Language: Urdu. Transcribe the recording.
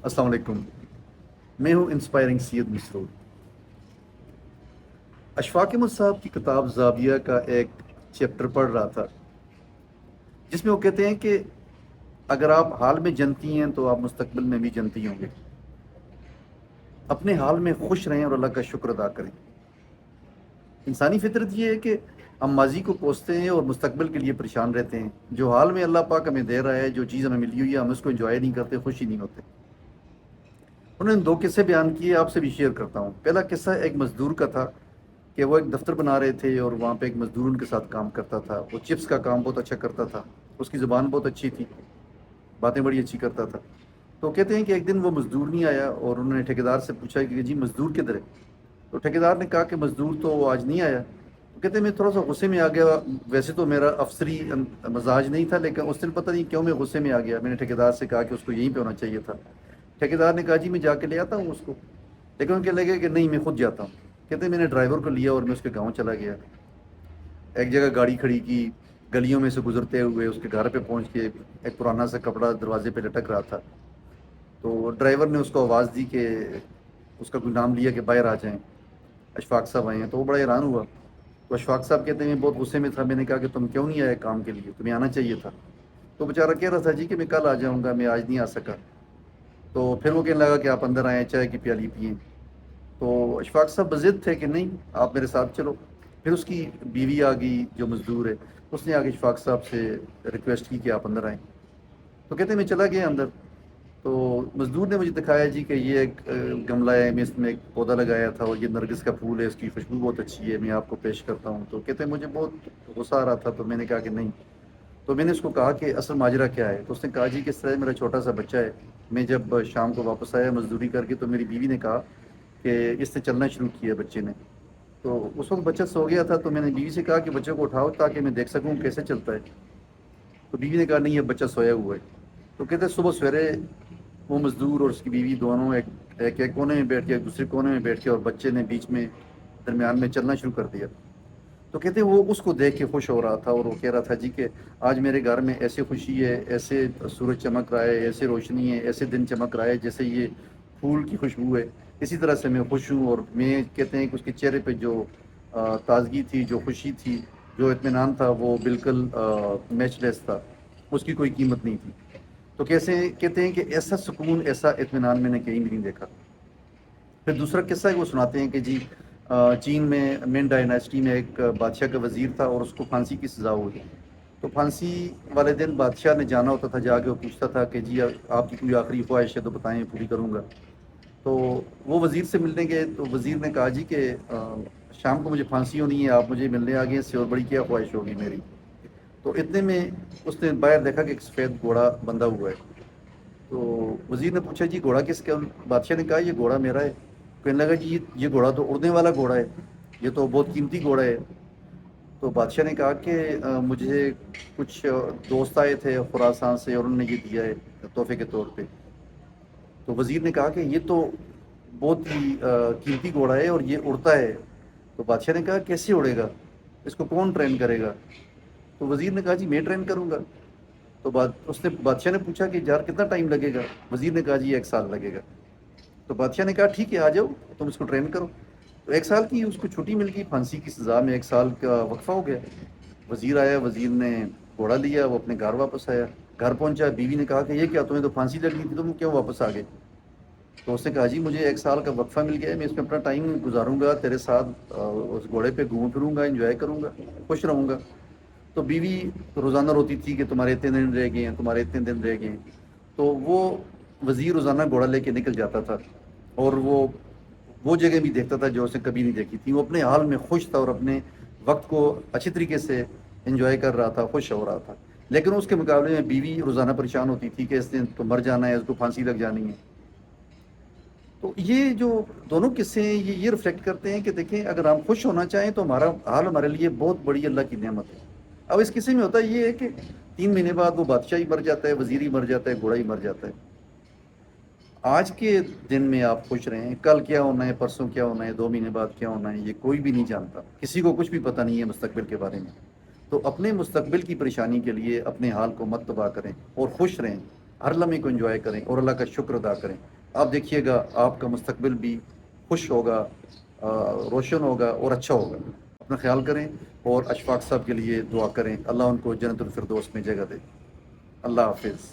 السلام علیکم، میں ہوں انسپائرنگ سید مسرور۔ اشفاق احمد صاحب کی کتاب زاویہ کا ایک چیپٹر پڑھ رہا تھا، جس میں وہ کہتے ہیں کہ اگر آپ حال میں جنتی ہیں تو آپ مستقبل میں بھی جنتی ہوں گے۔ اپنے حال میں خوش رہیں اور اللہ کا شکر ادا کریں۔ انسانی فطرت یہ ہے کہ ہم ماضی کو کوستے ہیں اور مستقبل کے لیے پریشان رہتے ہیں۔ جو حال میں اللہ پاک ہمیں دے رہا ہے، جو چیز ہمیں ملی ہوئی ہے، ہم اس کو انجوائے نہیں کرتے، خوشی نہیں ہوتے۔ انہوں نے 2 قصے بیان کیے، آپ سے بھی شیئر کرتا ہوں۔ پہلا قصہ ایک مزدور کا تھا کہ وہ ایک دفتر بنا رہے تھے اور وہاں پہ ایک مزدور ان کے ساتھ کام کرتا تھا۔ وہ چپس کا کام بہت اچھا کرتا تھا، اس کی زبان بہت اچھی تھی، باتیں بڑی اچھی کرتا تھا۔ تو کہتے ہیں کہ ایک دن وہ مزدور نہیں آیا اور انہوں نے ٹھیکیدار سے پوچھا کہ جی مزدور کدھر ہے؟ تو ٹھیکیدار نے کہا کہ مزدور تو آج نہیں آیا۔ تو کہتے ہیں میں تھوڑا سا غصے میں آ گیا، ویسے تو میرا افسری مزاج نہیں تھا، لیکن اس دن پتہ نہیں کیوں میں غصے میں آ گیا۔ میں نے ٹھیکیدار سے کہا کہ اس کو یہیں پہ ہونا چاہیے تھا۔ ٹھیکیدار نے کہا جی میں جا کے لے آتا ہوں اس کو، لیکن ان کے لگے کہ نہیں میں خود جاتا ہوں۔ کہتے ہیں میں نے ڈرائیور کو لیا اور میں اس کے گاؤں چلا گیا۔ ایک جگہ گاڑی کھڑی کی، گلیوں میں سے گزرتے ہوئے اس کے گھر پہ پہنچ کے ایک پرانا سا کپڑا دروازے پہ لٹک رہا تھا۔ تو ڈرائیور نے اس کو آواز دی کہ اس کا کوئی نام لیا کہ باہر آ جائیں، اشفاق صاحب آئے ہیں۔ تو وہ بڑا حیران ہوا۔ تو اشفاق صاحب کہتے ہیں میں بہت غصے میں تھا، میں نے کہا کہ تم کیوں نہیں آئے کام کے لیے، تمہیں آنا چاہیے تھا۔ تو بیچارہ کہہ رہا تھا جی کہ میں کل آ جاؤں گا، میں آج نہیں آ سکا۔ تو پھر وہ کہنے لگا کہ آپ اندر آئیں، چائے کی پیالی پئیں۔ تو اشفاق صاحب بضد تھے کہ نہیں آپ میرے ساتھ چلو۔ پھر اس کی بیوی آ گئی جو مزدور ہے، اس نے آگے اشفاق صاحب سے ریکویسٹ کی کہ آپ اندر آئیں۔ تو کہتے ہیں میں چلا گیا اندر۔ تو مزدور نے مجھے دکھایا جی کہ یہ ایک گملہ ہے، میں اس میں ایک پودا لگایا تھا اور یہ نرگس کا پھول ہے، اس کی خوشبو بہت اچھی ہے، میں آپ کو پیش کرتا ہوں۔ تو کہتے ہیں مجھے بہت غصہ آ رہا تھا، تو میں نے کہا کہ نہیں۔ تو میں نے اس کو کہا کہ اصل ماجرا کیا ہے؟ تو اس نے کہا جی کس طرح میرا چھوٹا سا بچہ ہے، میں جب شام کو واپس آیا مزدوری کر کے تو میری بیوی نے کہا کہ اس نے چلنا شروع کیا بچے نے۔ تو اس وقت بچہ سو گیا تھا، تو میں نے بیوی سے کہا کہ بچے کو اٹھاؤ تاکہ میں دیکھ سکوں کیسے چلتا ہے۔ تو بیوی نے کہا نہیں اب بچہ سویا ہوا ہے۔ تو کہتے ہیں صبح سویرے وہ مزدور اور اس کی بیوی دونوں ایک کونے میں بیٹھ کے، ایک دوسرے کونے میں بیٹھ کے، اور بچے نے بیچ میں درمیان میں چلنا شروع کر دیا۔ تو کہتے ہیں وہ اس کو دیکھ کے خوش ہو رہا تھا اور وہ کہہ رہا تھا جی کہ آج میرے گھر میں ایسے خوشی ہے، ایسے سورج چمک رہا ہے، ایسے روشنی ہے، ایسے دن چمک رہا ہے جیسے یہ پھول کی خوشبو ہے، اسی طرح سے میں خوش ہوں۔ اور میں کہتے ہیں کہ اس کے چہرے پہ جو تازگی تھی، جو خوشی تھی، جو اطمینان تھا، وہ بالکل میچ لیس تھا، اس کی کوئی قیمت نہیں تھی۔ تو کیسے کہتے ہیں کہ ایسا سکون، ایسا اطمینان میں نے کہیں بھی نہیں دیکھا۔ پھر دوسرا قصہ ہے وہ سناتے ہیں کہ جی چین میں مین ڈائناسٹی میں ایک بادشاہ کا وزیر تھا اور اس کو پھانسی کی سزا ہوئی۔ تو پھانسی والے دن بادشاہ نے جانا ہوتا تھا، جا کے وہ پوچھتا تھا کہ جی آپ کی کوئی آخری خواہش ہے تو بتائیں، پوری کروں گا۔ تو وہ وزیر سے ملنے گئے، تو وزیر نے کہا جی کہ شام کو مجھے پھانسی ہونی ہے، آپ مجھے ملنے آ گئے، اس سے اور بڑی کیا خواہش ہوگی میری۔ تو اتنے میں اس نے باہر دیکھا کہ ایک سفید گھوڑا بندھا ہوا ہے۔ تو وزیر نے پوچھا جی گھوڑا کس کا؟ بادشاہ نے کہا یہ گھوڑا میرا ہے۔ کہنے لگا جی یہ گھوڑا تو اڑنے والا گھوڑا ہے، یہ تو بہت قیمتی گھوڑا ہے۔ تو بادشاہ نے کہا کہ مجھے کچھ دوست آئے تھے خراسان سے اور انہوں نے یہ دیا ہے تحفے کے طور پہ۔ تو وزیر نے کہا کہ یہ تو بہت ہی قیمتی گھوڑا ہے اور یہ اڑتا ہے۔ تو بادشاہ نے کہا کیسے اڑے گا، اس کو کون ٹرین کرے گا؟ تو وزیر نے کہا جی میں ٹرین کروں گا۔ تو اس نے بادشاہ نے پوچھا کہ یار کتنا ٹائم لگے گا؟ وزیر نے کہا جی 1 سال لگے گا۔ تو بادشاہ نے کہا ٹھیک ہے آ جاؤ تم اس کو ٹرین کرو۔ تو 1 سال کی اس کو چھٹی مل گئی، پھانسی کی سزا میں 1 سال کا وقفہ ہو گیا۔ وزیر آیا، وزیر نے گھوڑا لیا، وہ اپنے گھر واپس آیا۔ گھر پہنچا، بیوی نے کہا کہ یہ کیا تمہیں تو پھانسی لگنی تھی، تم کیوں واپس آ گئے؟ تو اس نے کہا جی مجھے 1 سال کا وقفہ مل گیا ہے، میں اس میں اپنا ٹائم گزاروں گا، تیرے ساتھ اس گھوڑے پہ گھوم پھروں گا، انجوائے کروں گا، خوش رہوں گا۔ تو بیوی روزانہ روتی تھی کہ تمہارے اتنے دن رہ گئے ہیں، تمہارے اتنے دن رہ گئے ہیں۔ تو وہ وزیر روزانہ گھوڑا لے کے نکل جاتا تھا اور وہ جگہ بھی دیکھتا تھا جو اس نے کبھی نہیں دیکھی تھی۔ وہ اپنے حال میں خوش تھا اور اپنے وقت کو اچھی طریقے سے انجوائے کر رہا تھا، خوش ہو رہا تھا۔ لیکن اس کے مقابلے میں بیوی روزانہ پریشان ہوتی تھی کہ اس نے تو مر جانا ہے، اس کو پھانسی لگ جانی ہے۔ تو یہ جو دونوں قصے ہیں یہ ریفلیکٹ کرتے ہیں کہ دیکھیں اگر ہم خوش ہونا چاہیں تو ہمارا حال ہمارے لیے بہت بڑی اللہ کی نعمت ہے۔ اب اس قصے میں ہوتا یہ ہے کہ 3 مہینے بعد وہ بادشاہ ہی مر جاتا ہے، وزیر ہی مر جاتا ہے، گھوڑا ہی مر جاتا ہے۔ آج کے دن میں آپ خوش رہیں، کل کیا ہونا ہے، پرسوں کیا ہونا ہے، 2 مہینے بعد کیا ہونا ہے، یہ کوئی بھی نہیں جانتا، کسی کو کچھ بھی پتہ نہیں ہے مستقبل کے بارے میں۔ تو اپنے مستقبل کی پریشانی کے لیے اپنے حال کو مت تباہ کریں اور خوش رہیں۔ ہر لمحے کو انجوائے کریں اور اللہ کا شکر ادا کریں. آپ دیکھیے گا آپ کا مستقبل بھی خوش ہوگا، روشن ہوگا اور اچھا ہوگا. اپنا خیال کریں اور اشفاق صاحب کے لیے دعا کریں، اللہ ان کو جنت الفردوس میں جگہ دے. اللہ حافظ.